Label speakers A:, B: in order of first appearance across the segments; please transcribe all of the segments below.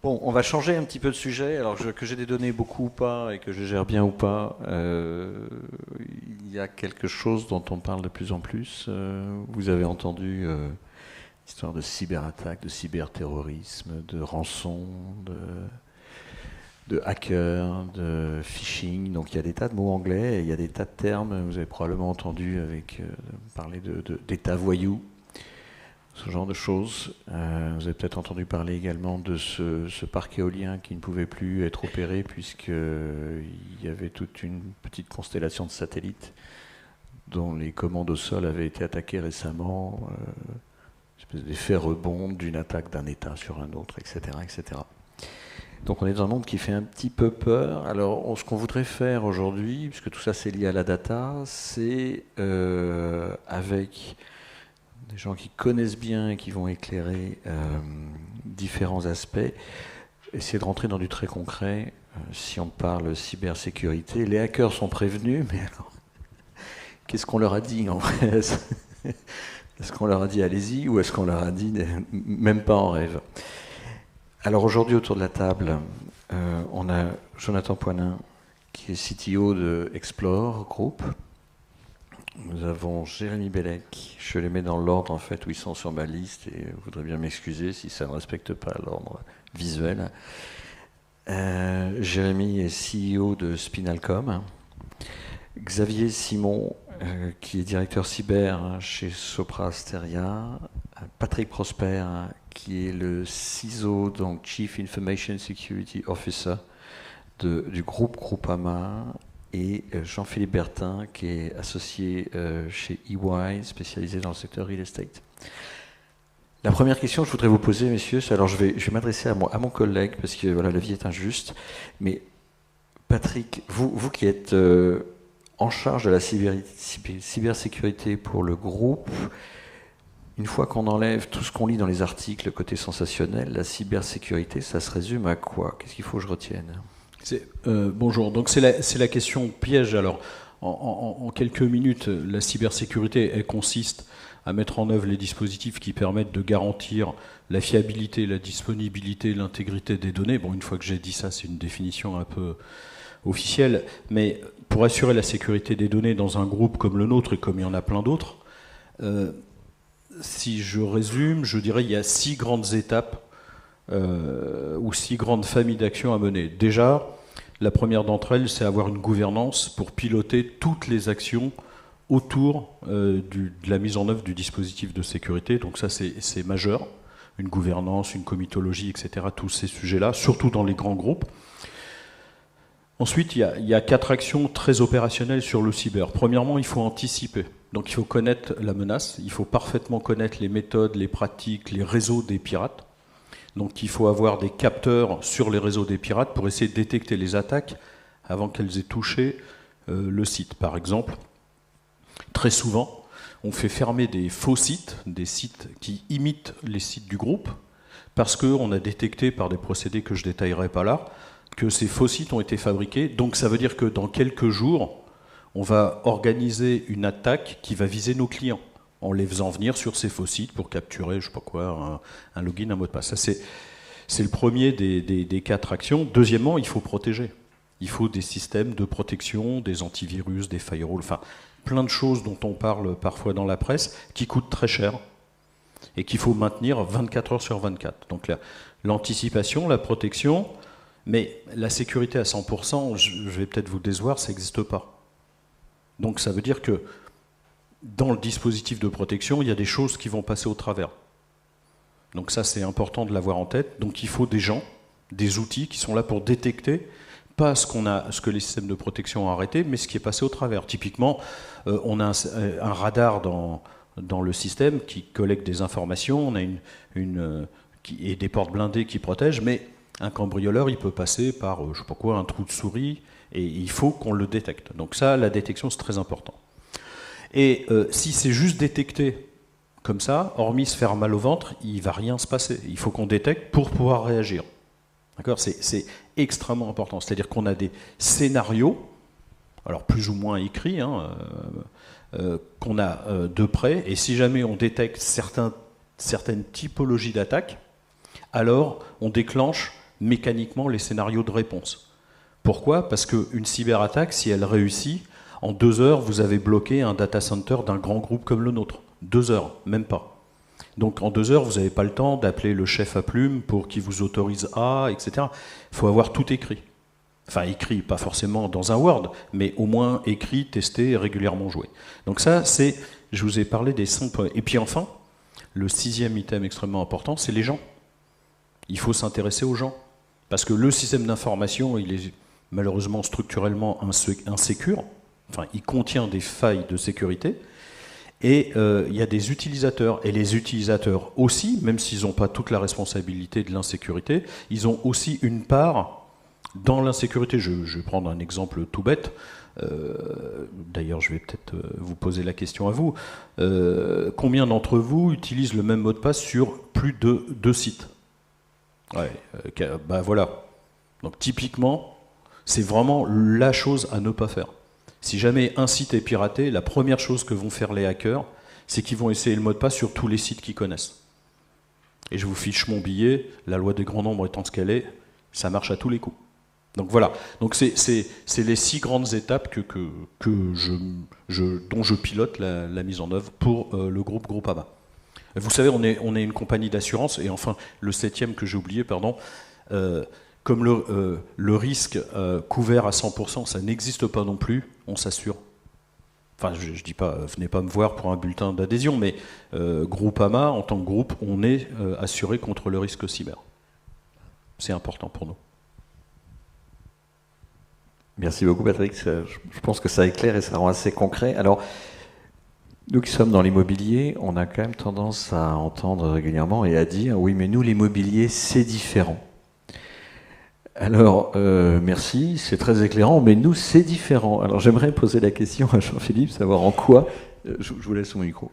A: Bon, on va changer un petit peu de sujet. Alors que j'ai des données beaucoup ou pas et que je gère bien ou pas, il y a quelque chose dont on parle de plus en plus. Vous avez entendu l'histoire de cyberattaques, de cyberterrorisme, de rançon, de hackers, de phishing. Donc il y a des tas de mots anglais et il y a des tas de termes. Vous avez probablement entendu parler d'État voyou. Ce genre de choses. Vous avez peut-être entendu parler également de ce parc éolien qui ne pouvait plus être opéré puisqu'il y avait toute une petite constellation de satellites dont les commandes au sol avaient été attaquées récemment, une espèce d'effet rebond d'une attaque d'un État sur un autre, etc., etc. Donc on est dans un monde qui fait un petit peu peur. Alors ce qu'on voudrait faire aujourd'hui, puisque tout ça c'est lié à la data, c'est avec des gens qui connaissent bien et qui vont éclairer différents aspects, essayer de rentrer dans du très concret. Si on parle cybersécurité, les hackers sont prévenus, mais alors, qu'est-ce qu'on leur a dit en vrai? Est-ce qu'on leur a dit allez-y ou est-ce qu'on leur a dit même pas en rêve? Alors aujourd'hui autour de la table, on a Jonathan Poinin qui est CTO de Explore Group. Nous avons Jérémy Bellec, je les mets dans l'ordre en fait où ils sont sur ma liste et je voudrais bien m'excuser si ça ne respecte pas l'ordre visuel. Jérémy est CEO de Spinalcom. Xavier Simon, qui est directeur cyber chez Sopra Steria. Patrick Prosper, qui est le CISO, donc Chief Information Security Officer du groupe Groupama. Et Jean-Philippe Bertin, qui est associé chez EY, spécialisé dans le secteur real estate. La première question que je voudrais vous poser, messieurs, alors je vais m'adresser à mon collègue, parce que voilà, la vie est injuste, mais Patrick, vous qui êtes en charge de la cybersécurité pour le groupe, une fois qu'on enlève tout ce qu'on lit dans les articles, côté sensationnel, la cybersécurité, ça se résume à quoi? Qu'est-ce qu'il faut que je retienne?
B: Bonjour, donc c'est la question piège. Alors, en quelques minutes, la cybersécurité, elle consiste à mettre en œuvre les dispositifs qui permettent de garantir la fiabilité, la disponibilité, l'intégrité des données. Bon, une fois que j'ai dit ça, c'est une définition un peu officielle, mais pour assurer la sécurité des données dans un groupe comme le nôtre, et comme il y en a plein d'autres, si je résume, je dirais qu'il y a 6 grandes étapes ou 6 grandes familles d'actions à mener. Déjà, la première d'entre elles, c'est avoir une gouvernance pour piloter toutes les actions autour de la mise en œuvre du dispositif de sécurité. Donc ça, c'est majeur. Une gouvernance, une comitologie, etc. Tous ces sujets-là, surtout dans les grands groupes. Ensuite, il y a 4 actions très opérationnelles sur le cyber. Premièrement, il faut anticiper. Donc il faut connaître la menace, il faut parfaitement connaître les méthodes, les pratiques, les réseaux des pirates. Donc il faut avoir des capteurs sur les réseaux des pirates pour essayer de détecter les attaques avant qu'elles aient touché le site. Par exemple, très souvent, on fait fermer des faux sites, des sites qui imitent les sites du groupe, parce qu'on a détecté par des procédés que je ne détaillerai pas là, que ces faux sites ont été fabriqués. Donc ça veut dire que dans quelques jours, on va organiser une attaque qui va viser nos clients, en les faisant venir sur ces faux sites pour capturer, je sais pas quoi, un login, un mot de passe. Ça, c'est le premier des 4 actions. Deuxièmement, il faut protéger. Il faut des systèmes de protection, des antivirus, des firewalls, enfin, plein de choses dont on parle parfois dans la presse, qui coûtent très cher et qu'il faut maintenir 24 heures sur 24. Donc l'anticipation, la protection, mais la sécurité à 100%, je vais peut-être vous décevoir, ça n'existe pas. Donc ça veut dire que dans le dispositif de protection, il y a des choses qui vont passer au travers. Donc ça, c'est important de l'avoir en tête. Donc il faut des gens, des outils qui sont là pour détecter, pas ce que les systèmes de protection ont arrêté, mais ce qui est passé au travers. Typiquement, on a un radar dans le système qui collecte des informations, on a et des portes blindées qui protègent, mais un cambrioleur, il peut passer par, je sais pas quoi, un trou de souris, et il faut qu'on le détecte. Donc ça, la détection, c'est très important. Et si c'est juste détecté comme ça, hormis se faire mal au ventre, il ne va rien se passer. Il faut qu'on détecte pour pouvoir réagir. D'accord ? C'est extrêmement important. C'est-à-dire qu'on a des scénarios, alors plus ou moins écrits, qu'on a de près, et si jamais on détecte certaines typologies d'attaques, alors on déclenche mécaniquement les scénarios de réponse. Pourquoi ? Parce qu'une cyberattaque, si elle réussit, en 2 heures, vous avez bloqué un data center d'un grand groupe comme le nôtre. 2 heures, même pas. Donc en 2 heures, vous n'avez pas le temps d'appeler le chef à plume pour qu'il vous autorise à, etc. Il faut avoir tout écrit. Enfin, écrit, pas forcément dans un Word, mais au moins écrit, testé et régulièrement joué. Donc ça, c'est, je vous ai parlé des 5 points. Et puis enfin, le 6e item extrêmement important, c'est les gens. Il faut s'intéresser aux gens. Parce que le système d'information, il est malheureusement structurellement insécure. Enfin, il contient des failles de sécurité. Et il y a des utilisateurs. Et les utilisateurs aussi, même s'ils n'ont pas toute la responsabilité de l'insécurité, ils ont aussi une part dans l'insécurité. Je vais prendre un exemple tout bête. D'ailleurs, je vais peut-être vous poser la question à vous. Combien d'entre vous utilisent le même mot de passe sur plus de 2 sites ? Ouais, bah voilà. Donc typiquement, c'est vraiment la chose à ne pas faire. Si jamais un site est piraté, la première chose que vont faire les hackers, c'est qu'ils vont essayer le mot de passe sur tous les sites qu'ils connaissent. Et je vous fiche mon billet, la loi des grands nombres étant ce qu'elle est, ça marche à tous les coups. Donc voilà, donc c'est les 6 grandes étapes dont je pilote la mise en œuvre pour le groupe Groupama. Vous savez, on est une compagnie d'assurance, et enfin, le 7e que j'ai oublié, pardon, comme le risque couvert à 100%, ça n'existe pas non plus, on s'assure. Enfin, je ne dis pas, venez pas me voir pour un bulletin d'adhésion, mais Groupama, en tant que groupe, on est assuré contre le risque cyber. C'est important pour nous.
A: Merci beaucoup Patrick, je pense que ça éclaire et ça rend assez concret. Alors, nous qui sommes dans l'immobilier, on a quand même tendance à entendre régulièrement et à dire « oui, mais nous, l'immobilier, c'est différent ». Alors, merci, c'est très éclairant, mais nous, c'est différent. Alors, j'aimerais poser la question à Jean-Philippe, savoir en quoi, je vous laisse mon micro,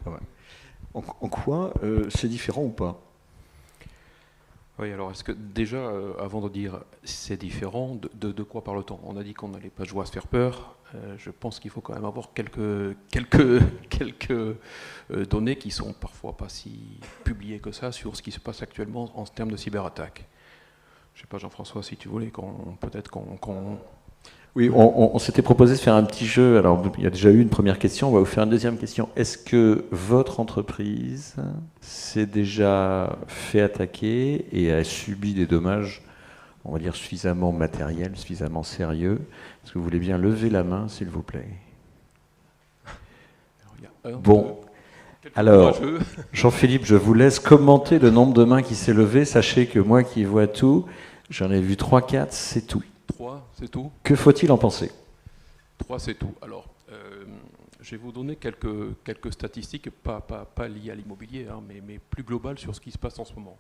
A: en quoi c'est différent ou pas ?
C: Oui, alors est-ce que déjà, avant de dire c'est différent, de quoi parle-t-on ? On a dit qu'on n'allait pas jouer à se faire peur. Je pense qu'il faut quand même avoir quelques données qui sont parfois pas si publiées que ça sur ce qui se passe actuellement en termes de cyberattaque. Je ne sais pas, Jean-François, si tu voulais peut-être qu'on...
A: Oui, on s'était proposé de faire un petit jeu. Alors, il y a déjà eu une première question. On va vous faire une deuxième question. Est-ce que votre entreprise s'est déjà fait attaquer et a subi des dommages, on va dire, suffisamment matériels, suffisamment sérieux ? Est-ce que vous voulez bien lever la main, s'il vous plaît ? Bon. Alors, Jean-Philippe, je vous laisse commenter le nombre de mains qui s'est levé. Sachez que moi qui vois tout, j'en ai vu 3-4, c'est tout.
C: 3, c'est tout.
A: Que faut-il en penser ?
C: 3, c'est tout. Alors, je vais vous donner quelques statistiques, pas liées à l'immobilier, hein, mais plus globales sur ce qui se passe en ce moment.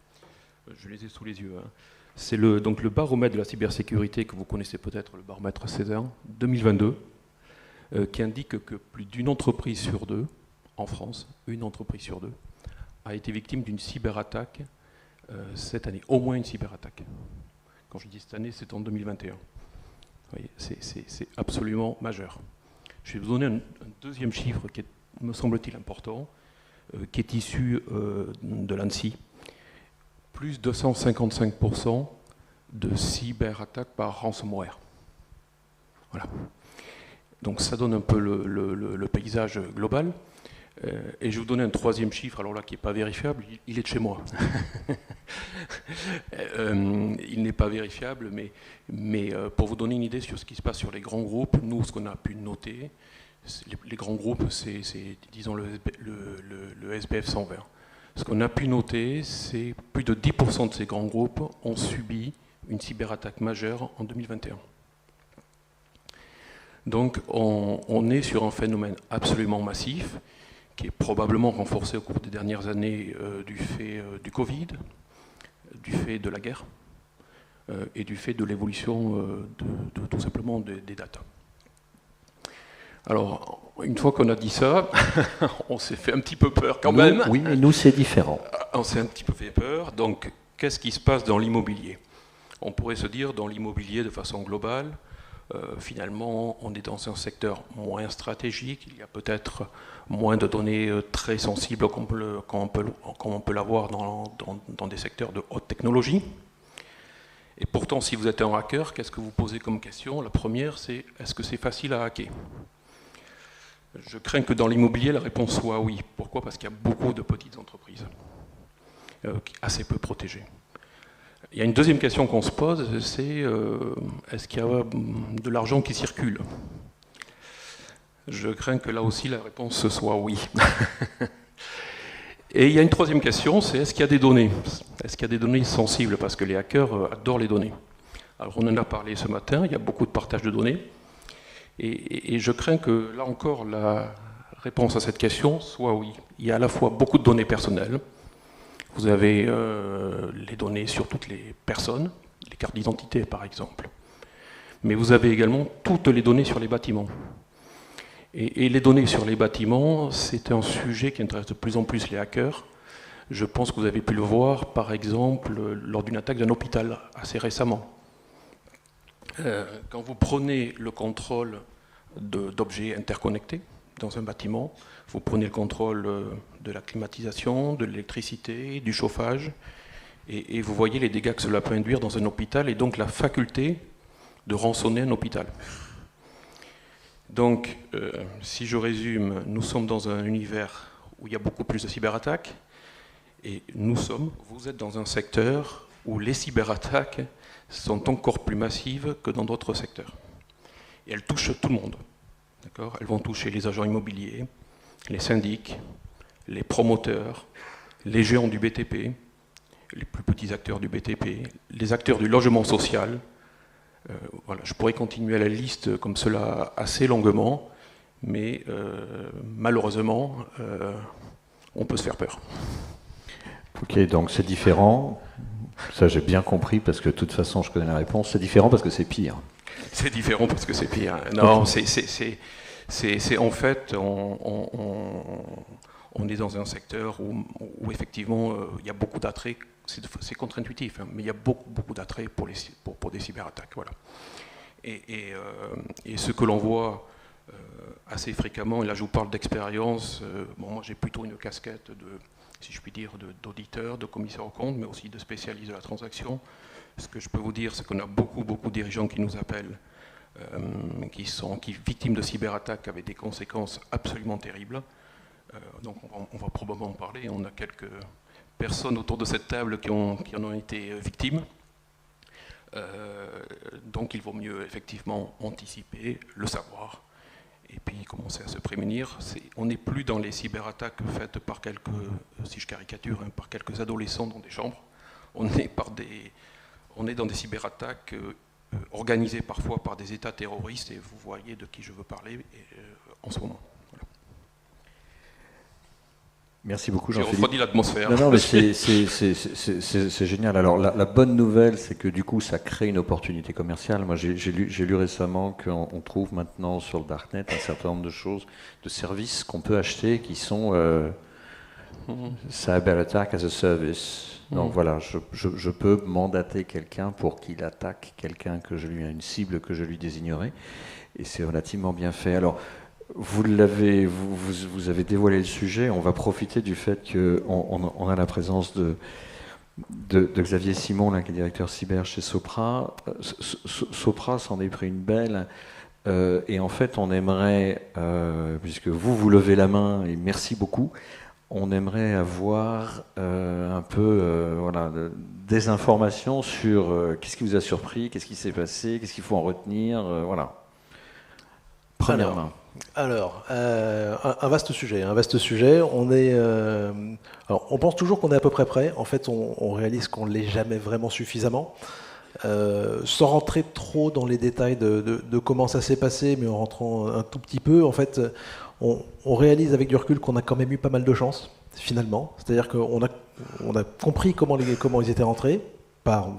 C: Je les ai sous les yeux. Hein. C'est donc le baromètre de la cybersécurité que vous connaissez peut-être, le baromètre César 2022, qui indique que plus d'une entreprise sur 2, en France, une entreprise sur 2, a été victime d'une cyberattaque cette année, au moins une cyberattaque. Quand je dis cette année, c'est en 2021. Vous voyez, c'est absolument majeur. Je vais vous donner un deuxième chiffre qui est, me semble-t-il, important, qui est issu de l'ANSSI. Plus de 255% de cyberattaques par ransomware. Voilà. Donc ça donne un peu le paysage global. Et je vais vous donner un troisième chiffre, alors là qui n'est pas vérifiable, il est de chez moi. Il n'est pas vérifiable, mais pour vous donner une idée sur ce qui se passe sur les grands groupes, nous, ce qu'on a pu noter, les grands groupes, c'est disons le SBF 120. Ce qu'on a pu noter, c'est plus de 10% de ces grands groupes ont subi une cyberattaque majeure en 2021. Donc on est sur un phénomène absolument massif, qui est probablement renforcé au cours des dernières années du fait du Covid, du fait de la guerre et du fait de l'évolution tout simplement des data. Alors, une fois qu'on a dit ça, on s'est fait un petit peu peur quand même.
A: Oui, mais nous, c'est différent.
C: On s'est un petit peu fait peur. Donc, qu'est-ce qui se passe dans l'immobilier ? On pourrait se dire, dans l'immobilier de façon globale, finalement, on est dans un secteur moins stratégique. Il y a peut-être moins de données très sensibles comme on peut l'avoir dans des secteurs de haute technologie. Et pourtant, si vous êtes un hacker, qu'est-ce que vous posez comme question? La première, c'est est-ce que c'est facile à hacker? Je crains que dans l'immobilier, la réponse soit oui. Pourquoi? Parce qu'il y a beaucoup de petites entreprises, assez peu protégées. Il y a une deuxième question qu'on se pose, c'est est-ce qu'il y a de l'argent qui circule? Je crains que là aussi, la réponse soit oui. Et il y a une troisième question, c'est est-ce qu'il y a des données? Est-ce qu'il y a des données sensibles? Parce que les hackers adorent les données. Alors on en a parlé ce matin, il y a beaucoup de partage de données. Et je crains que là encore, la réponse à cette question soit oui. Il y a à la fois beaucoup de données personnelles. Vous avez les données sur toutes les personnes, les cartes d'identité par exemple. Mais vous avez également toutes les données sur les bâtiments. Et les données sur les bâtiments, c'est un sujet qui intéresse de plus en plus les hackers. Je pense que vous avez pu le voir, par exemple, lors d'une attaque d'un hôpital, assez récemment. Quand vous prenez le contrôle d'objets interconnectés dans un bâtiment, vous prenez le contrôle de la climatisation, de l'électricité, du chauffage, et vous voyez les dégâts que cela peut induire dans un hôpital, et donc la faculté de rançonner un hôpital. Donc, si je résume, nous sommes dans un univers où il y a beaucoup plus de cyberattaques, et vous êtes dans un secteur où les cyberattaques sont encore plus massives que dans d'autres secteurs. Et elles touchent tout le monde. D'accord ? Elles vont toucher les agents immobiliers, les syndics, les promoteurs, les géants du BTP, les plus petits acteurs du BTP, les acteurs du logement social. Voilà, je pourrais continuer à la liste comme cela assez longuement, mais malheureusement, on peut se faire peur.
A: Ok, donc c'est différent. Ça, j'ai bien compris, parce que de toute façon, je connais la réponse. C'est différent parce que c'est pire.
C: C'est différent parce que c'est pire. Non, c'est en fait, on est dans un secteur où effectivement, il y a beaucoup d'attrait. C'est contre-intuitif, hein, mais il y a beaucoup d'attrait pour des cyberattaques. Voilà. Et ce que l'on voit assez fréquemment, et là je vous parle d'expérience, moi j'ai plutôt une casquette si je puis dire, d'auditeur, de commissaire aux comptes, mais aussi de spécialiste de la transaction. Ce que je peux vous dire, c'est qu'on a beaucoup de dirigeants qui nous appellent, qui victimes de cyberattaques avec des conséquences absolument terribles. Donc on va probablement en parler. On a quelques personnes autour de cette table qui en ont été victimes. Donc il vaut mieux effectivement anticiper, le savoir, et puis commencer à se prémunir. On n'est plus dans les cyberattaques faites par si je caricature, hein, par quelques adolescents dans des chambres. On est dans des cyberattaques organisées parfois par des États terroristes, et vous voyez de qui je veux parler en ce moment. Voilà.
A: Merci beaucoup,
C: Jean-Philippe. J'ai refroidi l'atmosphère.
A: Non, mais c'est génial. Alors, la bonne nouvelle, c'est que du coup, ça crée une opportunité commerciale. Moi, j'ai lu récemment qu'on trouve maintenant sur le Darknet un certain nombre de choses, de services qu'on peut acheter qui sont Cyber Attack as a Service. Donc voilà, je peux mandater quelqu'un pour qu'il attaque quelqu'un une cible que je lui désignerai. Et c'est relativement bien fait. Alors, vous avez dévoilé le sujet. On va profiter du fait qu'on a la présence de Xavier Simon, là, qui est directeur cyber chez Sopra. Sopra s'en est pris une belle. Et en fait, on aimerait, puisque vous levez la main, et merci beaucoup, on aimerait avoir un peu des informations sur qu'est-ce qui vous a surpris, qu'est-ce qui s'est passé, qu'est-ce qu'il faut en retenir. Voilà. Première main.
D: Alors, un vaste sujet. On pense toujours qu'on est à peu près prêt. En fait, on réalise qu'on ne l'est jamais vraiment suffisamment. Sans rentrer trop dans les détails de comment ça s'est passé, mais en rentrant un tout petit peu, en fait, on réalise avec du recul qu'on a quand même eu pas mal de chance, finalement. C'est-à-dire qu'on a compris comment ils étaient rentrés, par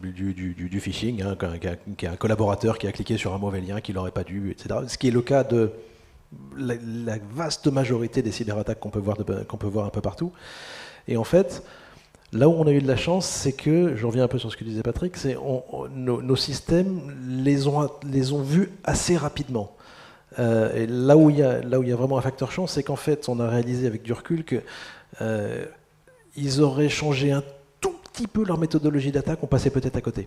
D: du phishing, hein, qui est un collaborateur qui a cliqué sur un mauvais lien qu'il n'aurait pas dû, etc. Ce qui est le cas de la vaste majorité des cyberattaques qu'on peut voir un peu partout. Et en fait, là où on a eu de la chance, c'est que, je reviens un peu sur ce que disait Patrick, c'est nos systèmes les ont vus assez rapidement. Et là où il y a vraiment un facteur chance, c'est qu'en fait, on a réalisé avec du recul que ils auraient changé un tout petit peu leur méthodologie d'attaque, on passait peut-être à côté.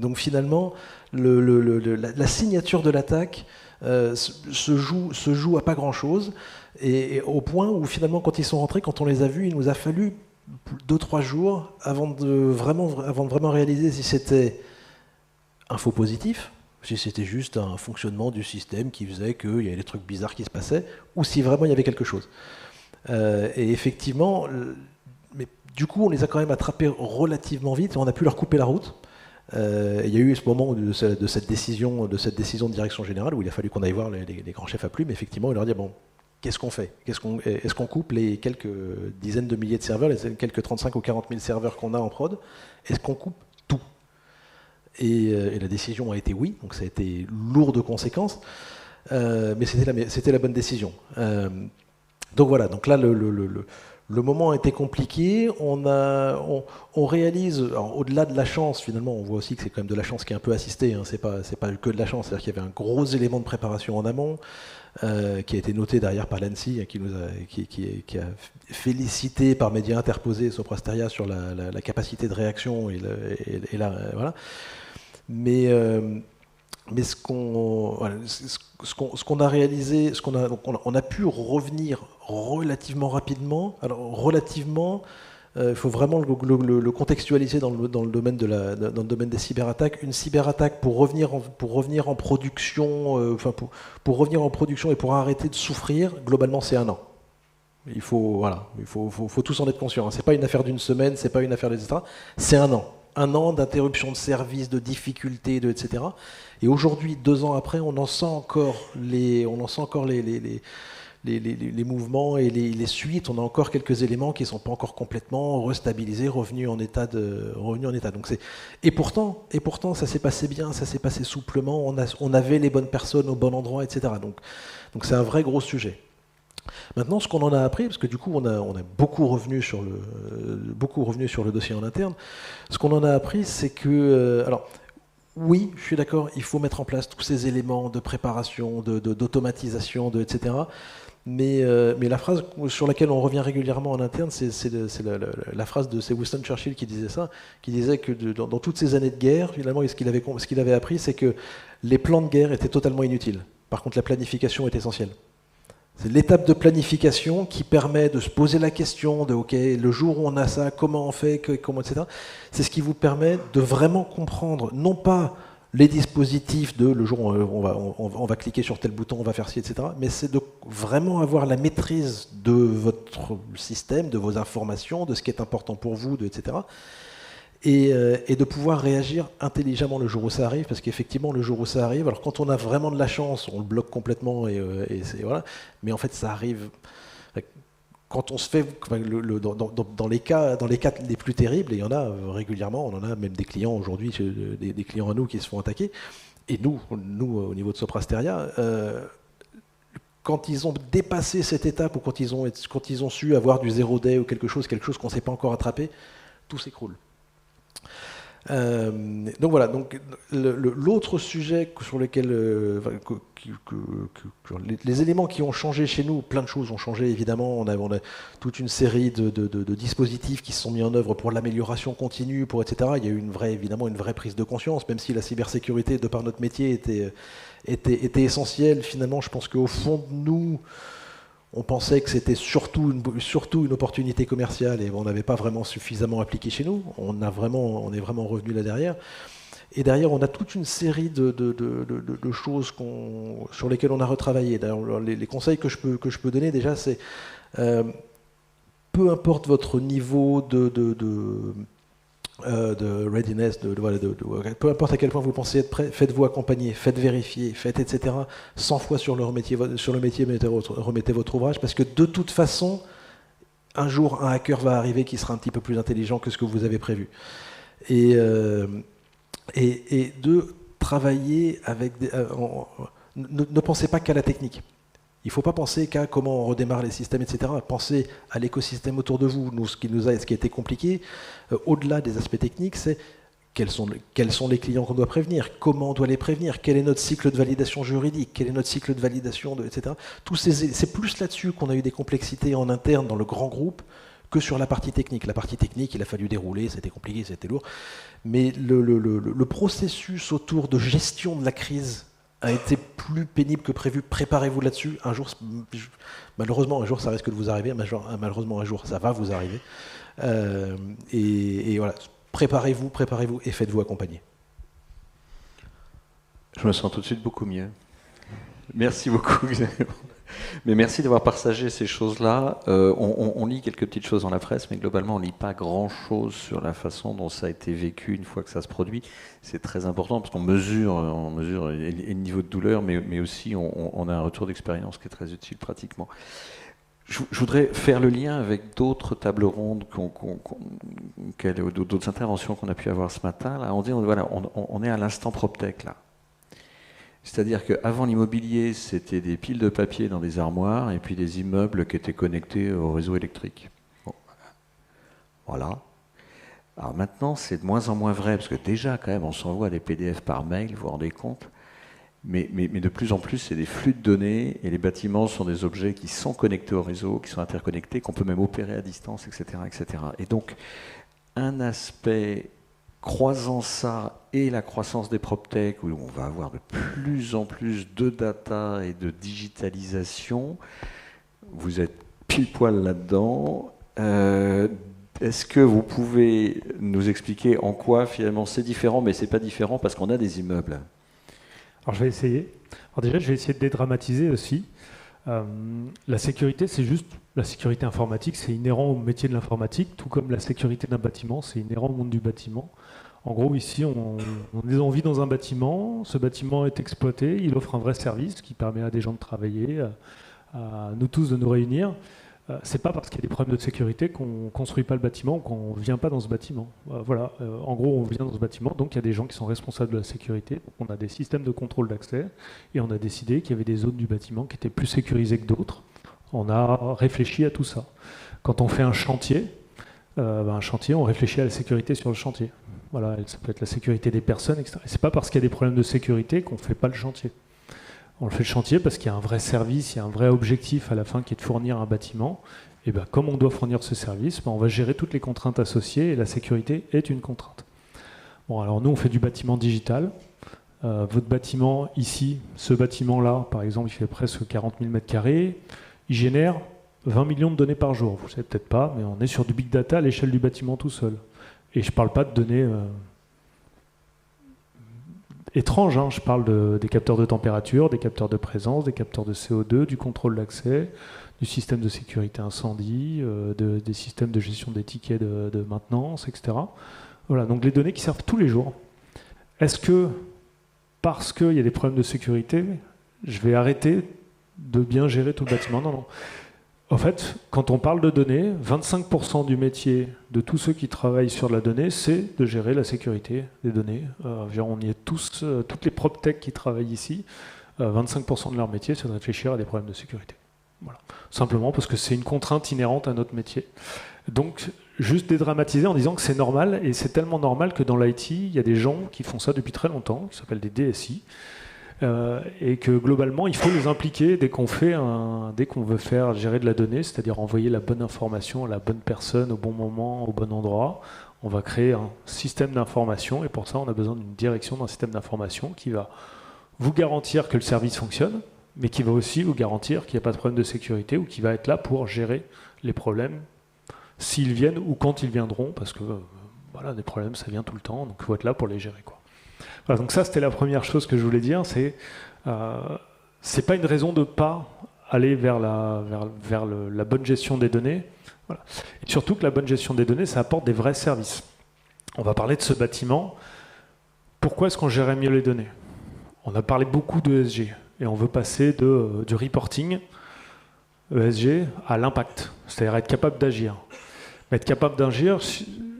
D: Donc finalement, la signature de l'attaque se joue à pas grand-chose, et au point où finalement, quand ils sont rentrés, quand on les a vus, il nous a fallu 2-3 jours avant de vraiment réaliser si c'était un faux positif, si c'était juste un fonctionnement du système qui faisait qu'il y avait des trucs bizarres qui se passaient, ou si vraiment il y avait quelque chose. Et effectivement, mais du coup, on les a quand même attrapés relativement vite et on a pu leur couper la route. Il y a eu ce moment de cette décision de direction générale où il a fallu qu'on aille voir les grands chefs à plumes, effectivement, et leur dire bon, qu'est-ce qu'on fait ? Est-ce qu'on coupe les quelques dizaines de milliers de serveurs, les quelques 35 ou 40 000 serveurs qu'on a en prod ? Est-ce qu'on coupe tout ? Et la décision a été oui, donc ça a été lourd de conséquences, mais c'était la bonne décision. Donc voilà, donc là le moment a été compliqué. On réalise, au-delà de la chance, finalement, on voit aussi que c'est quand même de la chance qui est un peu assistée. Hein, c'est pas que de la chance, c'est-à-dire qu'il y avait un gros élément de préparation en amont qui a été noté derrière par l'ANSSI, qui a félicité par médias interposés Soprasteria sur la capacité de réaction et voilà. Mais ce qu'on a réalisé, on a pu revenir relativement rapidement. Alors relativement, il faut vraiment le contextualiser dans le domaine des cyberattaques. Une cyberattaque pour revenir en production, pour revenir en production et pour arrêter de souffrir, globalement c'est 1 an. Il faut tous en être conscients. Hein. C'est pas une affaire d'une semaine, c'est pas une affaire etc. C'est 1 an. 1 an d'interruption de service, de difficultés, etc. Et aujourd'hui, 2 ans après, on en sent encore les mouvements et les suites. On a encore quelques éléments qui ne sont pas encore complètement restabilisés, revenus en état. Donc et pourtant, ça s'est passé bien, ça s'est passé souplement. On avait les bonnes personnes au bon endroit, etc. Donc c'est un vrai gros sujet. Maintenant, ce qu'on en a appris, parce que du coup, on a beaucoup revenu sur le dossier en interne. Ce qu'on en a appris, c'est que, alors, oui, je suis d'accord, il faut mettre en place tous ces éléments de préparation, d'automatisation, etc. Mais la phrase sur laquelle on revient régulièrement en interne, c'est la phrase c'est Winston Churchill qui disait ça, qui disait que dans toutes ces années de guerre, finalement, ce qu'il avait appris, c'est que les plans de guerre étaient totalement inutiles. Par contre, la planification est essentielle. C'est l'étape de planification qui permet de se poser la question de OK, le jour où on a ça, comment on fait, comment, etc. C'est ce qui vous permet de vraiment comprendre, non pas les dispositifs de le jour où on va cliquer sur tel bouton, on va faire ci, etc. Mais c'est de vraiment avoir la maîtrise de votre système, de vos informations, de ce qui est important pour vous, etc. Et de pouvoir réagir intelligemment le jour où ça arrive, parce qu'effectivement, le jour où ça arrive, alors quand on a vraiment de la chance, on le bloque complètement, voilà. Mais en fait, ça arrive quand on se fait, dans les cas les plus terribles, et il y en a régulièrement, on en a même des clients aujourd'hui, des clients à nous qui se font attaquer, et nous au niveau de Soprasteria, quand ils ont dépassé cette étape, ou quand ils ont su avoir du 0 day ou quelque chose qu'on ne s'est pas encore attrapé, tout s'écroule. Donc voilà, donc l'autre sujet sur lequel les éléments qui ont changé chez nous, plein de choses ont changé évidemment. On a toute une série de dispositifs qui se sont mis en œuvre pour l'amélioration continue, etc. Il y a eu évidemment une vraie prise de conscience, même si la cybersécurité, de par notre métier, était essentielle. Finalement, je pense qu'au fond de nous, on pensait que c'était surtout une opportunité commerciale et on n'avait pas vraiment suffisamment appliqué chez nous. On est vraiment revenu là derrière. Et derrière, on a toute une série de choses sur lesquelles on a retravaillé. D'ailleurs, les conseils que je peux donner déjà, c'est peu importe votre niveau de readiness, peu importe à quel point vous pensez être prêt, faites-vous accompagner, faites vérifier, faites etc. 100 fois sur le métier, remettez votre ouvrage, parce que de toute façon, un jour, un hacker va arriver qui sera un petit peu plus intelligent que ce que vous avez prévu. Et de travailler avec ne pensez pas qu'à la technique. Il ne faut pas penser qu'à comment on redémarre les systèmes, etc. Pensez à l'écosystème autour de vous. Nous, ce qui a été compliqué, au-delà des aspects techniques, c'est quels sont les clients qu'on doit prévenir, comment on doit les prévenir, quel est notre cycle de validation juridique, quel est notre cycle de validation, etc. C'est plus là-dessus qu'on a eu des complexités en interne dans le grand groupe que sur la partie technique. La partie technique, il a fallu dérouler, c'était compliqué, c'était lourd. Mais le processus autour de gestion de la crise a été plus pénible que prévu. Préparez-vous là-dessus. Un jour, malheureusement, un jour, ça risque de vous arriver. Malheureusement, un jour, ça va vous arriver. Et voilà, préparez-vous et faites-vous accompagner.
A: Je me sens tout de suite beaucoup mieux. Merci beaucoup. Mais merci d'avoir partagé ces choses-là. On lit quelques petites choses dans la presse, mais globalement, on ne lit pas grand-chose sur la façon dont ça a été vécu une fois que ça se produit. C'est très important parce qu'on mesure le niveau de douleur, mais aussi on a un retour d'expérience qui est très utile pratiquement. Je voudrais faire le lien avec d'autres tables rondes, d'autres interventions qu'on a pu avoir ce matin. Là, on dit, voilà, on est à l'instant PropTech, là. C'est-à-dire qu'avant l'immobilier, c'était des piles de papier dans des armoires et puis des immeubles qui étaient connectés au réseau électrique. Bon. Voilà. Alors maintenant, c'est de moins en moins vrai, parce que déjà, quand même, on s'envoie des PDF par mail, vous vous rendez compte, mais de plus en plus, c'est des flux de données, et les bâtiments sont des objets qui sont connectés au réseau, qui sont interconnectés, qu'on peut même opérer à distance, etc., etc. Et donc, un aspect croisant ça et la croissance des PropTech, où on va avoir de plus en plus de data et de digitalisation, vous êtes pile poil là-dedans. Est-ce que vous pouvez nous expliquer en quoi finalement c'est différent, mais c'est pas différent parce qu'on a des immeubles?
E: Alors je vais essayer. Alors déjà, je vais essayer de dédramatiser aussi. La sécurité, c'est juste la sécurité informatique, c'est inhérent au métier de l'informatique, tout comme la sécurité d'un bâtiment, c'est inhérent au monde du bâtiment. En gros, ici, on vit dans un bâtiment, ce bâtiment est exploité, il offre un vrai service qui permet à des gens de travailler, à nous tous de nous réunir. C'est pas parce qu'il y a des problèmes de sécurité qu'on ne construit pas le bâtiment ou qu'on ne vient pas dans ce bâtiment. Voilà, en gros, on vient dans ce bâtiment, donc il y a des gens qui sont responsables de la sécurité. Donc on a des systèmes de contrôle d'accès et on a décidé qu'il y avait des zones du bâtiment qui étaient plus sécurisées que d'autres. On a réfléchi à tout ça. Quand on fait un chantier, on réfléchit à la sécurité sur le chantier. Voilà, ça peut être la sécurité des personnes, etc. Et c'est pas parce qu'il y a des problèmes de sécurité qu'on ne fait pas le chantier. On le fait le chantier parce qu'il y a un vrai service, il y a un vrai objectif à la fin qui est de fournir un bâtiment. Et bien, comme on doit fournir ce service, on va gérer toutes les contraintes associées et la sécurité est une contrainte. Bon, alors nous, on fait du bâtiment digital. Votre bâtiment ici, ce bâtiment-là, par exemple, il fait presque 40 000 m². Il génère 20 millions de données par jour. Vous ne savez peut-être pas, mais on est sur du big data à l'échelle du bâtiment tout seul. Et je ne parle pas de données étranges, hein. Je parle des capteurs de température, des capteurs de présence, des capteurs de CO2, du contrôle d'accès, du système de sécurité incendie, des systèmes de gestion des tickets de maintenance, etc. Voilà, donc les données qui servent tous les jours. Est-ce que, parce qu'il y a des problèmes de sécurité, je vais arrêter de bien gérer tout le bâtiment? Non, non. En fait, quand on parle de données, 25% du métier de tous ceux qui travaillent sur la donnée, c'est de gérer la sécurité des données. On y est tous, toutes les PropTech qui travaillent ici, 25% de leur métier, c'est de réfléchir à des problèmes de sécurité. Voilà. Simplement parce que c'est une contrainte inhérente à notre métier. Donc, juste dédramatiser en disant que c'est normal, et c'est tellement normal que dans l'IT, il y a des gens qui font ça depuis très longtemps, qui s'appellent des DSI, et que globalement, il faut les impliquer dès qu'on veut faire gérer de la donnée, c'est-à-dire envoyer la bonne information à la bonne personne au bon moment, au bon endroit. On va créer un système d'information, et pour ça, on a besoin d'une direction d'un système d'information qui va vous garantir que le service fonctionne, mais qui va aussi vous garantir qu'il n'y a pas de problème de sécurité, ou qui va être là pour gérer les problèmes s'ils viennent ou quand ils viendront, parce que voilà, des problèmes, ça vient tout le temps, donc il faut être là pour les gérer, quoi. Voilà, donc ça, c'était la première chose que je voulais dire, c'est pas une raison de ne pas aller vers la bonne gestion des données. Voilà. Et surtout que la bonne gestion des données, ça apporte des vrais services. On va parler de ce bâtiment. Pourquoi est-ce qu'on gérait mieux les données? On a parlé beaucoup d'ESG, et on veut passer du reporting ESG à l'impact, c'est-à-dire être capable d'agir. Mais être capable d'agir,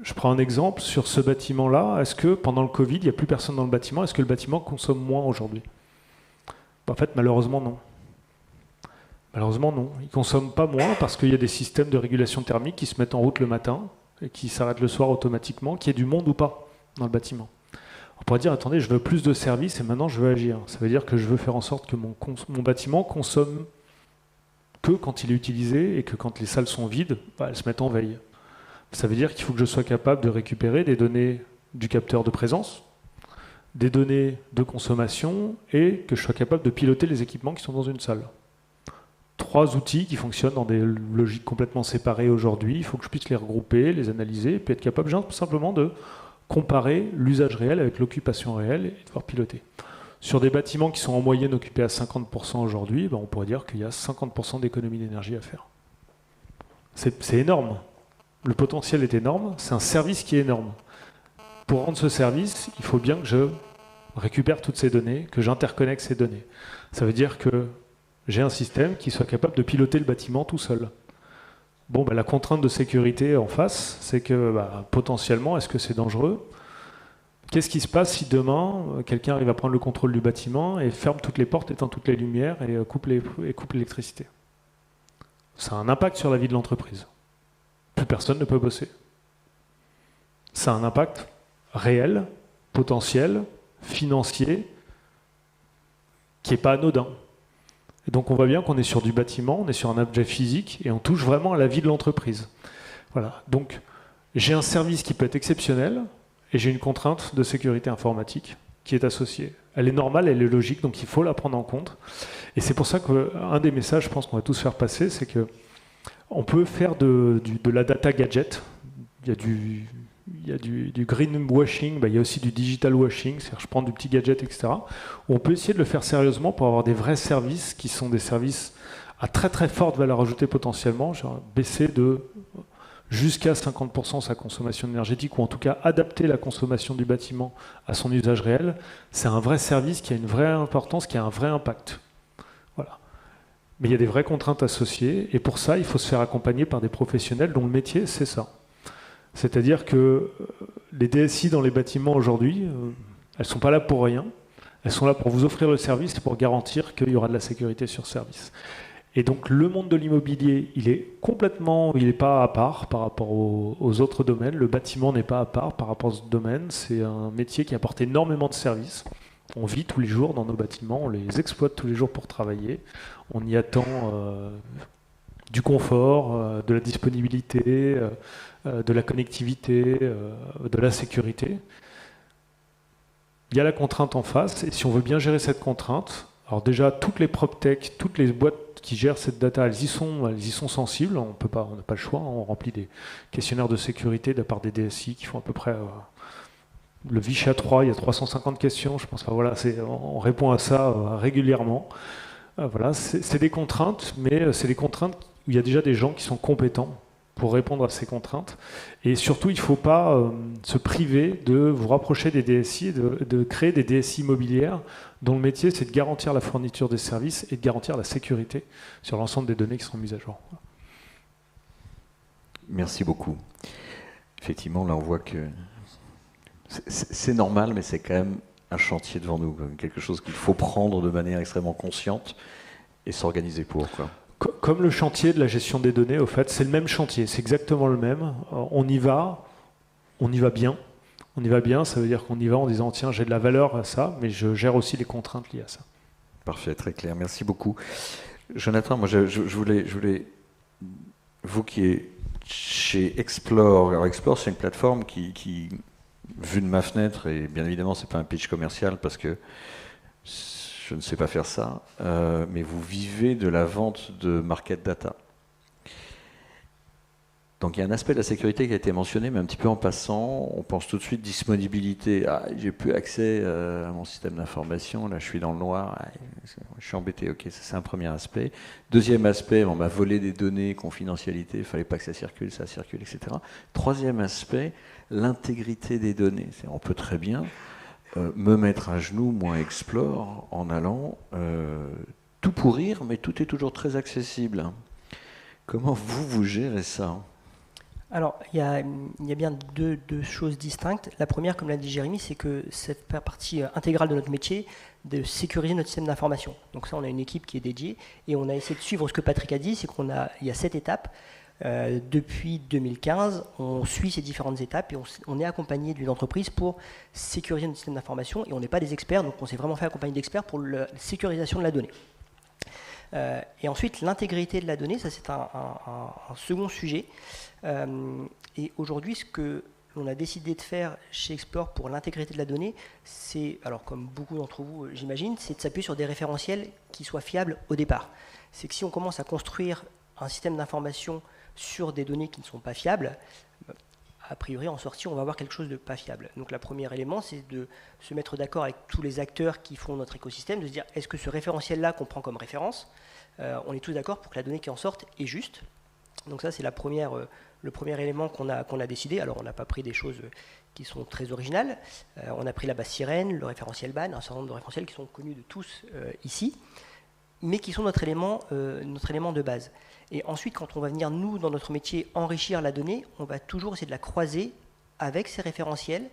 E: je prends un exemple, sur ce bâtiment-là, est-ce que pendant le Covid, il n'y a plus personne dans le bâtiment? Est-ce que le bâtiment consomme moins aujourd'hui? En fait, malheureusement, non. Malheureusement, non. Il ne consomme pas moins parce qu'il y a des systèmes de régulation thermique qui se mettent en route le matin et qui s'arrêtent le soir automatiquement, qu'il y ait du monde ou pas dans le bâtiment. On pourrait dire, attendez, je veux plus de services et maintenant je veux agir. Ça veut dire que je veux faire en sorte que mon bâtiment consomme que quand il est utilisé et que quand les salles sont vides, elles se mettent en veille. Ça veut dire qu'il faut que je sois capable de récupérer des données du capteur de présence, des données de consommation et que je sois capable de piloter les équipements qui sont dans une salle. 3 outils qui fonctionnent dans des logiques complètement séparées aujourd'hui. Il faut que je puisse les regrouper, les analyser, et puis être capable simplement de comparer l'usage réel avec l'occupation réelle et de pouvoir piloter. Sur des bâtiments qui sont en moyenne occupés à 50% aujourd'hui, on pourrait dire qu'il y a 50% d'économie d'énergie à faire. C'est énorme. Le potentiel est énorme. C'est un service qui est énorme. Pour rendre ce service, il faut bien que je récupère toutes ces données, que j'interconnecte ces données. Ça veut dire que j'ai un système qui soit capable de piloter le bâtiment tout seul. Bon, la contrainte de sécurité en face, c'est que potentiellement, est-ce que c'est dangereux ? Qu'est-ce qui se passe si demain, quelqu'un arrive à prendre le contrôle du bâtiment et ferme toutes les portes, éteint toutes les lumières et coupe l'électricité ? Ça a un impact sur la vie de l'entreprise. Plus personne ne peut bosser. Ça a un impact réel, potentiel, financier, qui n'est pas anodin. Et donc on voit bien qu'on est sur du bâtiment, on est sur un objet physique, et on touche vraiment à la vie de l'entreprise. Voilà. Donc j'ai un service qui peut être exceptionnel, et j'ai une contrainte de sécurité informatique qui est associée. Elle est normale, elle est logique, donc il faut la prendre en compte. Et c'est pour ça qu'un des messages, je pense qu'on va tous faire passer, c'est que on peut faire de la data gadget. Il y a du greenwashing, il y a aussi du digital washing, c'est-à-dire je prends du petit gadget, etc. Où on peut essayer de le faire sérieusement pour avoir des vrais services qui sont des services à très très forte valeur ajoutée potentiellement, genre baisser de jusqu'à 50% sa consommation énergétique, ou en tout cas adapter la consommation du bâtiment à son usage réel. C'est un vrai service qui a une vraie importance, qui a un vrai impact. Voilà. Mais il y a des vraies contraintes associées, et pour ça, il faut se faire accompagner par des professionnels dont le métier, c'est ça. C'est-à-dire que les DSI dans les bâtiments aujourd'hui, elles ne sont pas là pour rien. Elles sont là pour vous offrir le service et pour garantir qu'il y aura de la sécurité sur service. Et donc le monde de l'immobilier, il n'est pas à part par rapport aux autres domaines. Le bâtiment n'est pas à part par rapport à ce domaine. C'est un métier qui apporte énormément de services. On vit tous les jours dans nos bâtiments, on les exploite tous les jours pour travailler. On y attend du confort, de la disponibilité, de la connectivité, de la sécurité. Il y a la contrainte en face, et si on veut bien gérer cette contrainte, alors déjà toutes les PropTech, toutes les boîtes qui gèrent cette data, elles y sont sensibles, on n'a pas le choix, on remplit des questionnaires de sécurité de la part des DSI qui font à peu près le Vichy A3, il y a 350 questions, je pense, on répond à ça régulièrement. Voilà, c'est des contraintes, mais c'est des contraintes où il y a déjà des gens qui sont compétents pour répondre à ces contraintes. Et surtout, il ne faut pas se priver de vous rapprocher des DSI et de créer des DSI immobilières dont le métier, c'est de garantir la fourniture des services et de garantir la sécurité sur l'ensemble des données qui seront mises à jour.
A: Merci beaucoup. Effectivement, là, on voit que c'est normal, mais c'est quand même un chantier devant nous, quelque chose qu'il faut prendre de manière extrêmement consciente et s'organiser pour, quoi.
E: Comme le chantier de la gestion des données, au fait, c'est le même chantier, c'est exactement le même. On y va bien. On y va bien, ça veut dire qu'on y va en disant tiens, j'ai de la valeur à ça, mais je gère aussi les contraintes liées à ça.
A: Parfait, très clair. Merci beaucoup. Jonathan, moi je voulais vous qui êtes chez Explore. Alors Explore, c'est une plateforme qui, vue de ma fenêtre, et bien évidemment, c'est pas un pitch commercial parce que je ne sais pas faire ça, mais vous vivez de la vente de market data. Donc il y a un aspect de la sécurité qui a été mentionné, mais un petit peu en passant, on pense tout de suite disponibilité. Ah, j'ai plus accès à mon système d'information, là je suis dans le noir, je suis embêté, ok, ça c'est un premier aspect. Deuxième aspect, on m'a volé des données, confidentialité, il ne fallait pas que ça circule, etc. Troisième aspect, l'intégrité des données. On peut très bien me mettre à genoux, moi Explore, en allant tout pourrir, mais tout est toujours très accessible. Comment vous gérez ça ?
F: Alors, il y a bien deux choses distinctes. La première, comme l'a dit Jérémy, c'est que c'est fait partie intégrale de notre métier de sécuriser notre système d'information. Donc ça, on a une équipe qui est dédiée et on a essayé de suivre ce que Patrick a dit, c'est il y a 7 étapes. Depuis 2015, on suit ces différentes étapes et on est accompagné d'une entreprise pour sécuriser notre système d'information et on n'est pas des experts, donc on s'est vraiment fait accompagner d'experts pour la sécurisation de la donnée. Et ensuite, l'intégrité de la donnée, ça c'est un second sujet. Et aujourd'hui, ce que l'on a décidé de faire chez Explore pour l'intégrité de la donnée, c'est, alors comme beaucoup d'entre vous j'imagine, c'est de s'appuyer sur des référentiels qui soient fiables au départ. C'est que si on commence à construire un système d'information sur des données qui ne sont pas fiables, a priori en sortie on va avoir quelque chose de pas fiable. Donc le premier élément, c'est de se mettre d'accord avec tous les acteurs qui font notre écosystème, de se dire est-ce que ce référentiel-là qu'on prend comme référence, on est tous d'accord pour que la donnée qui en sorte est juste. Donc ça c'est le premier élément qu'on a décidé. Alors on n'a pas pris des choses qui sont très originales, on a pris la base Sirène, le référentiel BAN, un certain nombre de référentiels qui sont connus de tous ici, mais qui sont notre élément de base. Et ensuite, quand on va venir, nous, dans notre métier, enrichir la donnée, on va toujours essayer de la croiser avec ces référentiels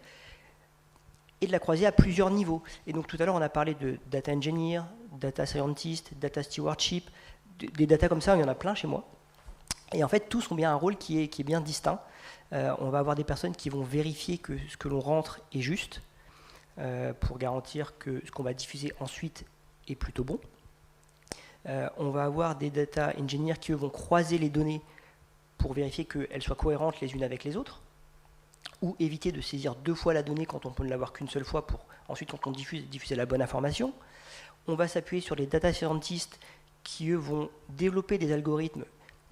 F: et de la croiser à plusieurs niveaux. Et donc tout à l'heure, on a parlé de data engineer, data scientist, data stewardship, des data comme ça, il y en a plein chez moi. Et en fait, tous ont bien un rôle qui est bien distinct. On va avoir des personnes qui vont vérifier que ce que l'on rentre est juste, pour garantir que ce qu'on va diffuser ensuite est plutôt bon. On va avoir des data engineers qui eux, vont croiser les données pour vérifier qu'elles soient cohérentes les unes avec les autres, ou éviter de saisir 2 fois la donnée quand on peut ne l'avoir qu'une seule fois pour ensuite, quand on diffuser la bonne information. On va s'appuyer sur les data scientists qui eux vont développer des algorithmes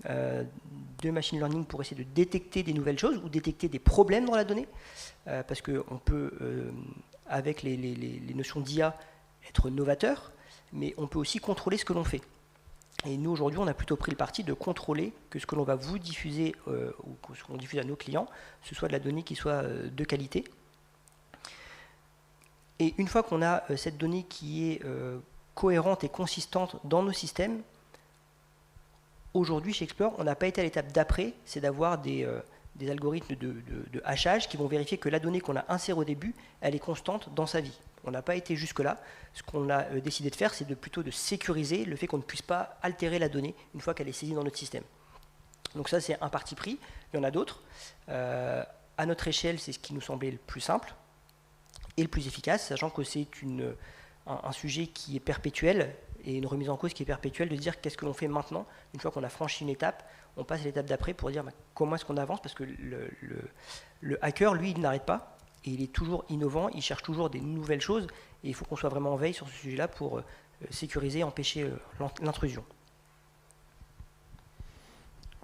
F: de machine learning pour essayer de détecter des nouvelles choses ou détecter des problèmes dans la donnée, parce qu'on peut, avec les notions d'IA, être novateur, mais on peut aussi contrôler ce que l'on fait. Et nous, aujourd'hui, on a plutôt pris le parti de contrôler que ce que l'on va vous diffuser, ou que ce qu'on diffuse à nos clients, ce soit de la donnée qui soit de qualité. Et une fois qu'on a cette donnée qui est cohérente et consistante dans nos systèmes, aujourd'hui, chez Explore, on n'a pas été à l'étape d'après, c'est d'avoir des algorithmes de hachage qui vont vérifier que la donnée qu'on a insérée au début, elle est constante dans sa vie. On n'a pas été jusque-là. Ce qu'on a décidé de faire, c'est plutôt de sécuriser le fait qu'on ne puisse pas altérer la donnée une fois qu'elle est saisie dans notre système. Donc ça, c'est un parti pris. Il y en a d'autres. À notre échelle, c'est ce qui nous semblait le plus simple et le plus efficace, sachant que c'est un sujet qui est perpétuel et une remise en cause qui est perpétuelle de dire qu'est-ce que l'on fait maintenant. Une fois qu'on a franchi une étape, on passe à l'étape d'après pour dire comment est-ce qu'on avance, parce que le hacker, lui, il n'arrête pas. Et il est toujours innovant, il cherche toujours des nouvelles choses, et il faut qu'on soit vraiment en veille sur ce sujet-là pour sécuriser et empêcher l'intrusion.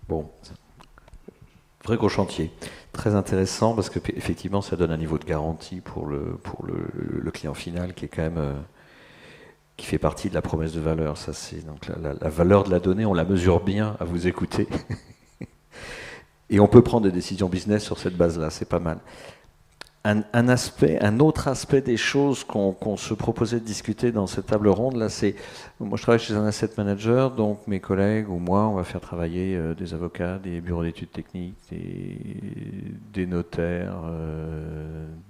A: Bon, vrai gros chantier. Très intéressant, parce qu'effectivement, ça donne un niveau de garantie pour le client final qui est quand même... qui fait partie de la promesse de valeur. Ça, c'est donc la valeur de la donnée, on la mesure bien à vous écouter. Et on peut prendre des décisions business sur cette base-là, c'est pas mal. Un autre aspect des choses qu'on se proposait de discuter dans cette table ronde, là, c'est, moi je travaille chez un asset manager, donc mes collègues ou moi, on va faire travailler des avocats, des bureaux d'études techniques, des notaires,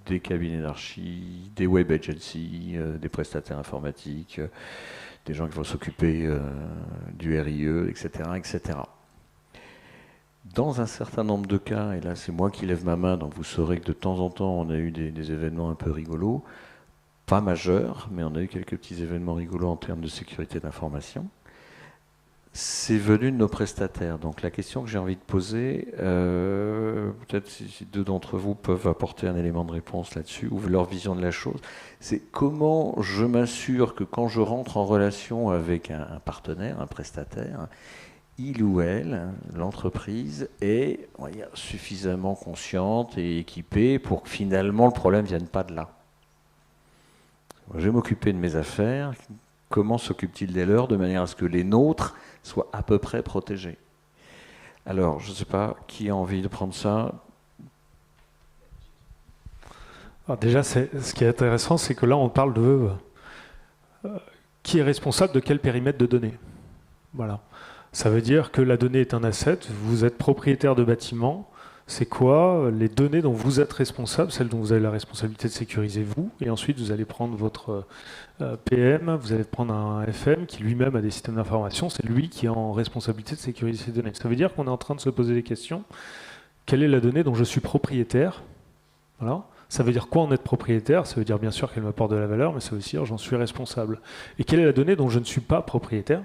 A: des cabinets d'archi, des web agencies, des prestataires informatiques, des gens qui vont s'occuper du RIE, etc., etc. Dans un certain nombre de cas, et là c'est moi qui lève ma main, donc vous saurez que de temps en temps on a eu des événements un peu rigolos, pas majeurs, mais on a eu quelques petits événements rigolos en termes de sécurité d'information. C'est venu de nos prestataires. Donc la question que j'ai envie de poser, peut-être si 2 d'entre vous peuvent apporter un élément de réponse là-dessus, ou leur vision de la chose, c'est comment je m'assure que quand je rentre en relation avec un partenaire, un prestataire, il ou elle, l'entreprise, est, on va dire, suffisamment consciente et équipée pour que finalement le problème ne vienne pas de là. Je vais m'occuper de mes affaires, comment s'occupe-t-il des leurs de manière à ce que les nôtres soient à peu près protégés? Alors, je ne sais pas, qui a envie de prendre ça?
E: Alors déjà, ce qui est intéressant, c'est que là, on parle de qui est responsable de quel périmètre de données. Voilà. Ça veut dire que la donnée est un asset, vous êtes propriétaire de bâtiment, c'est quoi les données dont vous êtes responsable, celles dont vous avez la responsabilité de sécuriser vous, et ensuite vous allez prendre votre PM, vous allez prendre un FM qui lui-même a des systèmes d'information, c'est lui qui est en responsabilité de sécuriser ces données. Ça veut dire qu'on est en train de se poser des questions. Quelle est la donnée dont je suis propriétaire? Voilà. Ça veut dire quoi en être propriétaire? Ça veut dire bien sûr qu'elle m'apporte de la valeur, mais ça veut aussi dire j'en suis responsable. Et quelle est la donnée dont je ne suis pas propriétaire?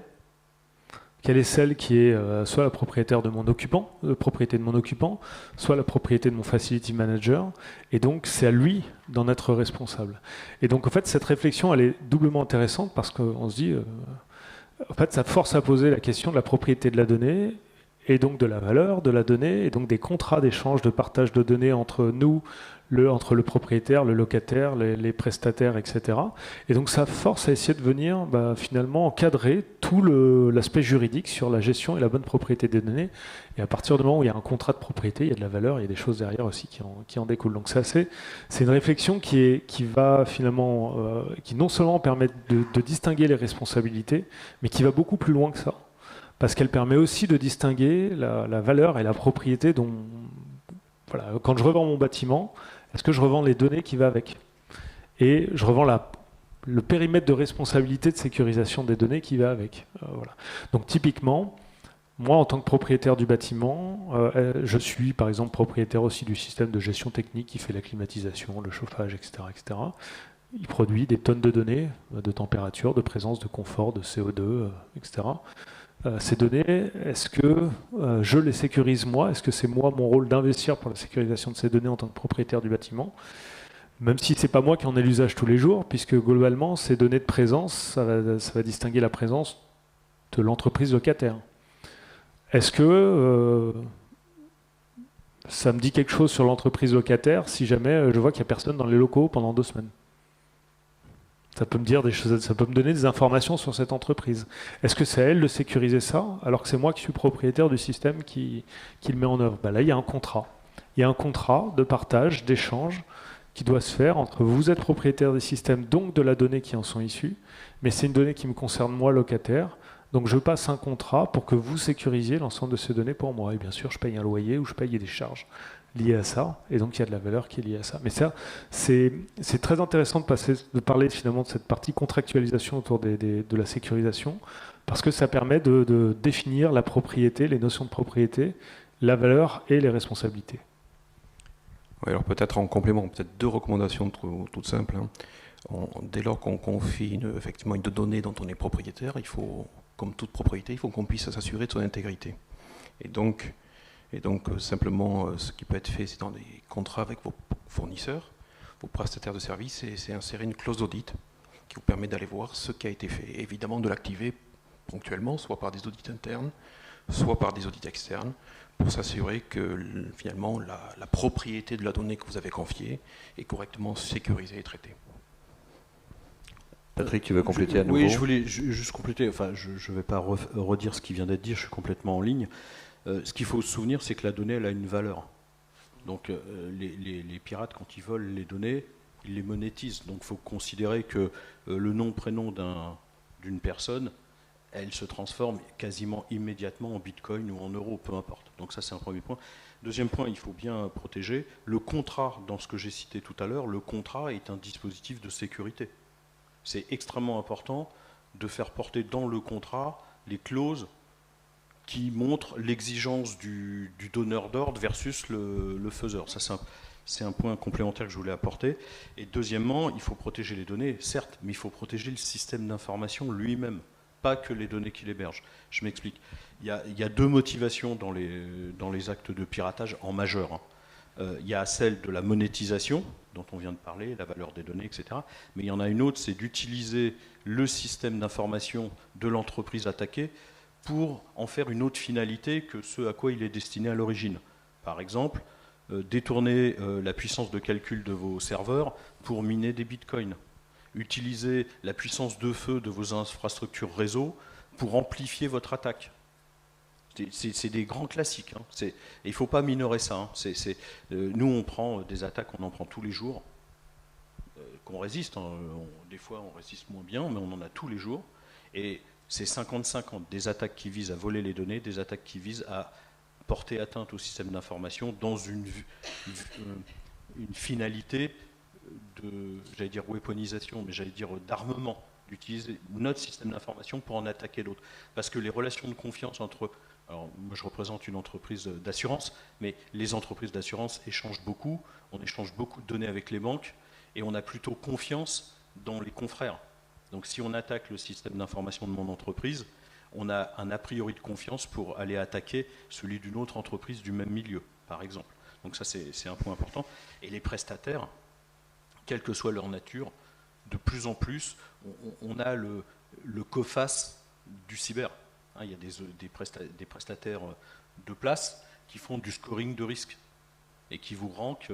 E: Quelle est celle qui est soit la propriétaire de mon occupant, propriété de mon occupant, soit la propriété de mon facility manager, et donc c'est à lui d'en être responsable. Et donc en fait cette réflexion elle est doublement intéressante parce qu'on se dit, en fait ça force à poser la question de la propriété de la donnée, et donc de la valeur de la donnée, et donc des contrats d'échange, de partage de données entre nous, entre le propriétaire, le locataire, les prestataires, etc. Et donc ça force à essayer de venir finalement encadrer tout l'aspect juridique sur la gestion et la bonne propriété des données. Et à partir du moment où il y a un contrat de propriété, il y a de la valeur, il y a des choses derrière aussi qui en découlent. Donc c'est une réflexion qui va finalement, qui non seulement permet de distinguer les responsabilités, mais qui va beaucoup plus loin que ça. Parce qu'elle permet aussi de distinguer la valeur et la propriété dont... Voilà, quand je revends mon bâtiment, est-ce que je revends les données qui vont avec? Et je revends le périmètre de responsabilité de sécurisation des données qui va avec. Voilà. Donc typiquement, moi en tant que propriétaire du bâtiment, je suis par exemple propriétaire aussi du système de gestion technique qui fait la climatisation, le chauffage, etc. etc. Il produit des tonnes de données, de température, de présence, de confort, de CO2, etc. Ces données, est-ce que je les sécurise moi? Est-ce que c'est moi mon rôle d'investir pour la sécurisation de ces données en tant que propriétaire du bâtiment? Même si c'est pas moi qui en ai l'usage tous les jours, puisque globalement, ces données de présence, ça va distinguer la présence de l'entreprise locataire. Est-ce que ça me dit quelque chose sur l'entreprise locataire si jamais je vois qu'il n'y a personne dans les locaux pendant 2 semaines? Ça peut me dire des choses, ça peut me donner des informations sur cette entreprise. Est-ce que c'est à elle de sécuriser ça, alors que c'est moi qui suis propriétaire du système qui le met en œuvre? Là, il y a un contrat. Il y a un contrat de partage, d'échange, qui doit se faire entre vous êtes propriétaire des systèmes, donc de la donnée qui en sont issues, mais c'est une donnée qui me concerne moi, locataire, donc je passe un contrat pour que vous sécurisiez l'ensemble de ces données pour moi. Et bien sûr, je paye un loyer ou je paye des charges liées à ça, et donc il y a de la valeur qui est liée à ça. Mais ça, c'est très intéressant de parler finalement de cette partie contractualisation autour de la sécurisation, parce que ça permet de définir la propriété, les notions de propriété, la valeur et les responsabilités.
C: Oui, alors peut-être en complément, peut-être 2 recommandations toutes simples. Dès lors qu'on confie effectivement une donnée dont on est propriétaire, il faut, comme toute propriété, il faut qu'on puisse s'assurer de son intégrité. Et donc simplement, ce qui peut être fait, c'est dans des contrats avec vos fournisseurs, vos prestataires de services, c'est insérer une clause d'audit qui vous permet d'aller voir ce qui a été fait. Et évidemment, de l'activer ponctuellement, soit par des audits internes, soit par des audits externes, pour s'assurer que finalement la propriété de la donnée que vous avez confiée est correctement sécurisée et traitée.
A: Patrick, tu veux compléter à nouveau?
B: Oui, je voulais juste compléter, enfin je ne vais pas redire ce qui vient d'être dit, je suis complètement en ligne. Ce qu'il faut se souvenir, c'est que la donnée, elle a une valeur. Donc les pirates, quand ils volent les données, ils les monétisent. Donc il faut considérer que le nom, prénom d'une personne, elle se transforme quasiment immédiatement en bitcoin ou en euros, peu importe. Donc ça, c'est un premier point. Deuxième point, il faut bien protéger. Le contrat, dans ce que j'ai cité tout à l'heure, le contrat est un dispositif de sécurité. C'est extrêmement important de faire porter dans le contrat les clauses qui montrent l'exigence du donneur d'ordre versus le faiseur. Ça, c'est un point complémentaire que je voulais apporter. Et deuxièmement, il faut protéger les données, certes, mais il faut protéger le système d'information lui-même, pas que les données qu'il héberge. Je m'explique. Il y a 2 motivations dans les actes de piratage en majeur. Il y a celle de la monétisation, dont on vient de parler, la valeur des données, etc. Mais il y en a une autre, c'est d'utiliser le système d'information de l'entreprise attaquée pour en faire une autre finalité que ce à quoi il est destiné à l'origine. Par exemple, détourner la puissance de calcul de vos serveurs pour miner des bitcoins. Utiliser la puissance de feu de vos infrastructures réseau pour amplifier votre attaque. C'est des grands classiques. Il ne faut pas minorer ça. Nous, on prend des attaques, on en prend tous les jours, qu'on résiste. Des fois, on résiste moins bien, mais on en a tous les jours. Et c'est 50-50, des attaques qui visent à voler les données, des attaques qui visent à porter atteinte au système d'information dans une finalité de, j'allais dire weaponisation, mais j'allais dire d'armement, d'utiliser notre système d'information pour en attaquer l'autre. Parce que les relations de confiance entre... Alors, moi, je représente une entreprise d'assurance, mais les entreprises d'assurance échangent beaucoup, on échange beaucoup de données avec les banques, et on a plutôt confiance dans les confrères. Donc si on attaque le système d'information de mon entreprise, on a un a priori de confiance pour aller attaquer celui d'une autre entreprise du même milieu, par exemple. Donc ça, c'est un point important. Et les prestataires, quelle que soit leur nature, de plus en plus, on a le COFAS du cyber. Hein, il y a des prestataires de place qui font du scoring de risque et qui vous rankent,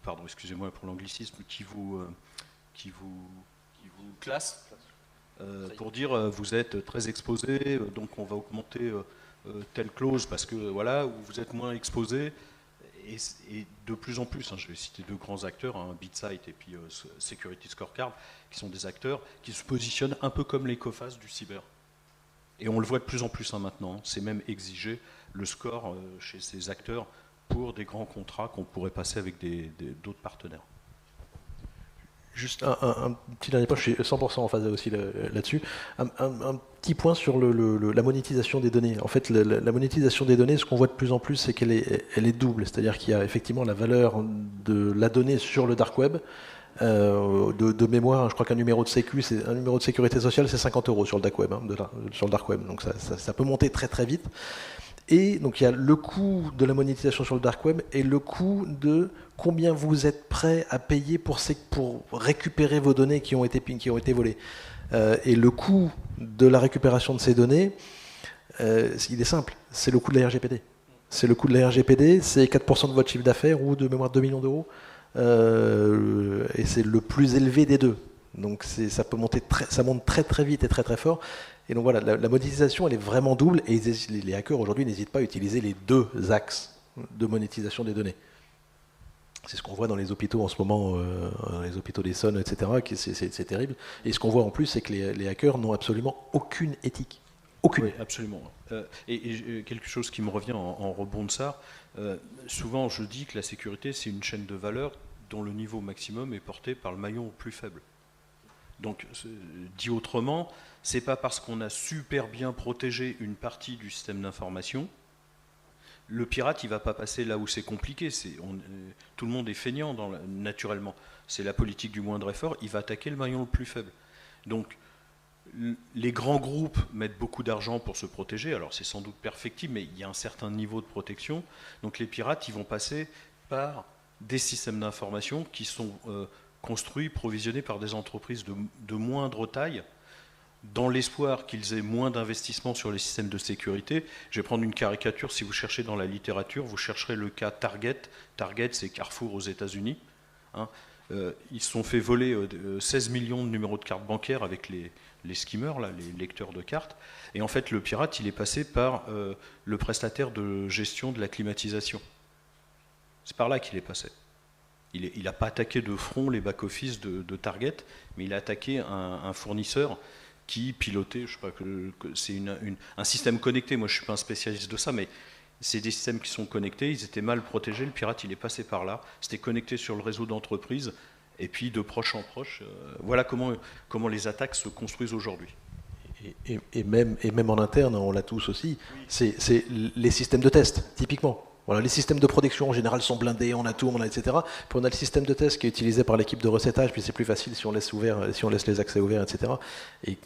B: pardon, excusez-moi pour l'anglicisme, qui vous classent pour dire vous êtes très exposé, donc on va augmenter telle clause parce que voilà, ou vous êtes moins exposé. Et de plus en plus, je vais citer deux grands acteurs, BitSight et puis Security Scorecard, qui sont des acteurs qui se positionnent un peu comme les COFAS du cyber. Et on le voit de plus en plus maintenant, c'est même exigé le score chez ces acteurs pour des grands contrats qu'on pourrait passer avec d'autres partenaires.
D: Juste un petit dernier point, je suis 100% en phase aussi là-dessus. Un petit point sur la monétisation des données. En fait, la monétisation des données, ce qu'on voit de plus en plus, c'est qu'elle est double. C'est-à-dire qu'il y a effectivement la valeur de la donnée sur le dark web. De mémoire, je crois qu'un numéro de sécurité sociale, c'est 50 € sur le dark web. Sur le dark web. Donc ça peut monter très très vite. Et donc il y a le coût de la monétisation sur le dark web et le coût de combien vous êtes prêt à payer pour récupérer vos données qui ont été volées. Et le coût de la récupération de ces données, il est simple, c'est le coût de la RGPD. C'est le coût de la RGPD, c'est 4% de votre chiffre d'affaires ou de mémoire 2 millions d'euros. Et c'est le plus élevé des deux. Donc ça monte très très vite et très très fort. Et donc voilà, la monétisation elle est vraiment double et les hackers aujourd'hui n'hésitent pas à utiliser les deux axes de monétisation des données. C'est ce qu'on voit dans les hôpitaux en ce moment, les hôpitaux d'Essonne, etc. C'est terrible. Et ce qu'on voit en plus, c'est que les hackers n'ont absolument aucune éthique. Aucune.
B: Oui, absolument. Et quelque chose qui me revient en rebond de ça, souvent je dis que la sécurité c'est une chaîne de valeur dont le niveau maximum est porté par le maillon le plus faible. Donc, dit autrement, c'est pas parce qu'on a super bien protégé une partie du système d'information, le pirate il va pas passer là où c'est compliqué. Tout le monde est feignant naturellement. C'est la politique du moindre effort. Il va attaquer le maillon le plus faible. Donc, les grands groupes mettent beaucoup d'argent pour se protéger. Alors, c'est sans doute perfectible, mais il y a un certain niveau de protection. Donc, les pirates, ils vont passer par des systèmes d'information qui sont construits, provisionnés par des entreprises de moindre taille, dans l'espoir qu'ils aient moins d'investissement sur les systèmes de sécurité. Je vais prendre une caricature, si vous cherchez dans la littérature, vous chercherez le cas Target. Target, c'est Carrefour aux États-Unis. Ils se sont fait voler 16 millions de numéros de cartes bancaires avec les skimmers, là, les lecteurs de cartes. Et en fait, le pirate, il est passé par le prestataire de gestion de la climatisation. C'est par là qu'il est passé. Il n'a pas attaqué de front les back-office de Target, mais il a attaqué un fournisseur qui pilotait, je sais pas, c'est un système connecté. Moi, je ne suis pas un spécialiste de ça, mais c'est des systèmes qui sont connectés, ils étaient mal protégés, le pirate, il est passé par là, c'était connecté sur le réseau d'entreprise, et puis de proche en proche, voilà comment les attaques se construisent aujourd'hui.
D: Et même en interne, on l'a tous aussi, c'est les systèmes de test, typiquement. Voilà, les systèmes de protection en général sont blindés, on a tout, etc. Puis on a le système de test qui est utilisé par l'équipe de recettage, puis c'est plus facile si on laisse les accès ouverts, etc. Et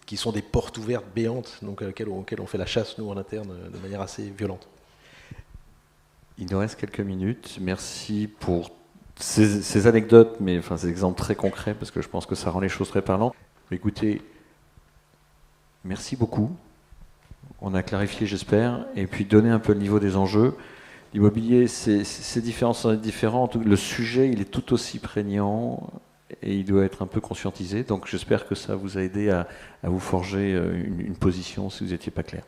D: qui sont des portes ouvertes béantes, donc auxquelles on fait la chasse nous en interne de manière assez violente.
A: Il nous reste quelques minutes. Merci pour ces anecdotes, mais enfin ces exemples très concrets, parce que je pense que ça rend les choses très parlantes. Écoutez, merci beaucoup. On a clarifié, j'espère, et puis donné un peu le niveau des enjeux. L'immobilier, c'est différent, c'est différent. Le sujet, il est tout aussi prégnant et il doit être un peu conscientisé. Donc j'espère que ça vous a aidé à vous forger une position si vous n'étiez pas clair.